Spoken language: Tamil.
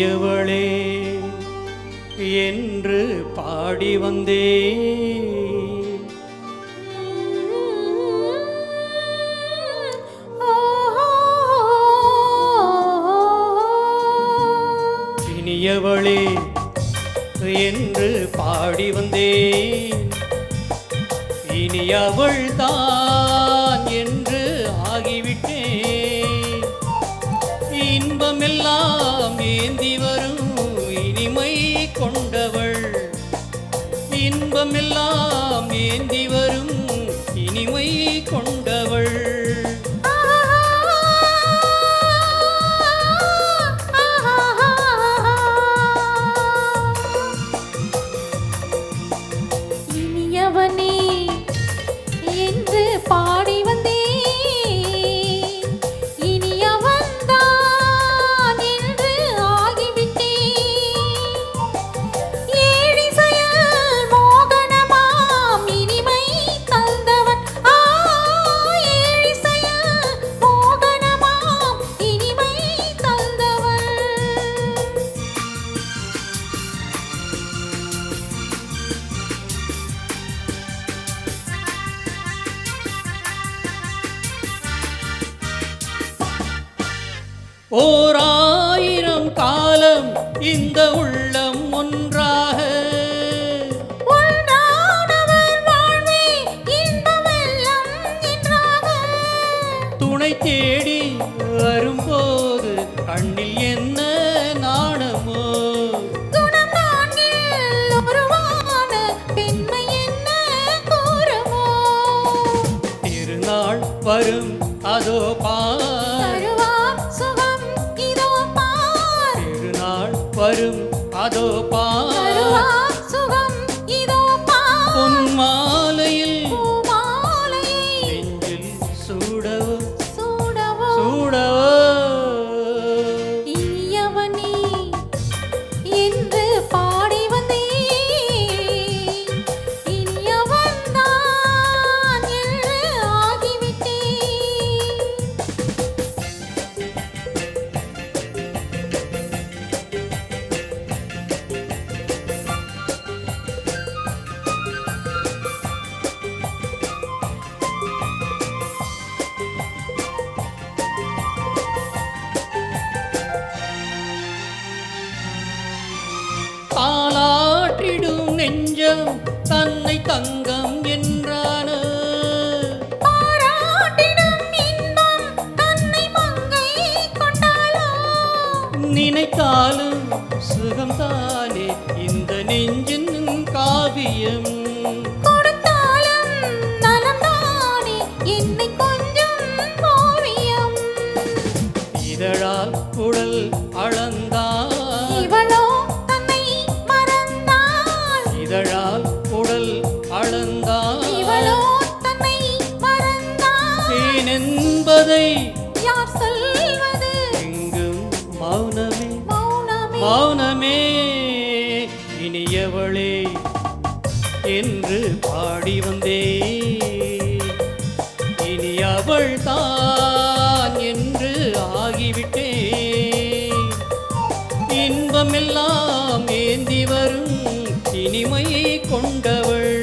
இனியவளே என்று பாடி வந்தேன். இனியவளே என்று பாடி வந்தேன். இனி அவள் தான் என்று ஆகிவிட்டேன். இன்பமெல்லாம் ஏந்தி வரும் இனிமை கொண்டவள். இன்பமெல்லாம் ஏந்தி வரும் இனிமை கொண்டவள். இனியவனே என்று பாடி வந்தேன். இனி அவன்தான் என்று ஆகிவிட்டேன். ஏழிசையில் மோகனமாம் இனிமை தந்தவன். ஏழிசையில் மோகனமாம் இனிமை தந்தவன். ஓர் ஆயிரம் காலம் இந்த உள்ளம் ஒன்றாக ஒன்றானவர் வாழ்வே இன்பமெல்லாம் என்றாக. துணை தேடி வரும்போது கண்ணில் என்ன நாணமோ. குணம் நான்கில் உருவான பெண்மை என்ன கூறுமோ. திருநாள் வரும் அதோ பார். தருவார் சுகம் இதோ பார். திருநாள் வரும் அதோ பார். தருவார் சுகம் இதோ பார். பொன் மாலையில் பூமாலையை நெஞ்சில் சூடவோ சூடவோ. சூடவோ. இனியவனே என்று பாடி வந்தேன். இனி அவன்தான் என்று ஆகிவிட்டேன். தாலாற்றிடும் நெஞ்சம் தன்னை தங்கம் என்றான. பாராட்டிடும் இன்பம் தன்னை மங்கை கொண்டாளோ. நினைத்தாலும் சுகம்தானே இந்த நெஞ்சின் காவியம். கொடுத்தாலும் நலம்தானே என்னை கொஞ்சம் ஓவியம். இதழால் குடல் அளந்தாள். இவளோ தன்னை மறந்தாள். இதழால் குடல் அளந்தாள். இவளோ தன்னை மறந்தாள். தேன் என்பதை யார் சொல்வது எங்கும் மௌனமே மௌனமே. மௌனமே. இனியவளே என்று பாடி வந்தேன். இனி அவள் தான் என்று ஆகிவிட்டேன். இன்பமெல்லாம் ஏந்தி வரும் இனிமை கொண்டவள்.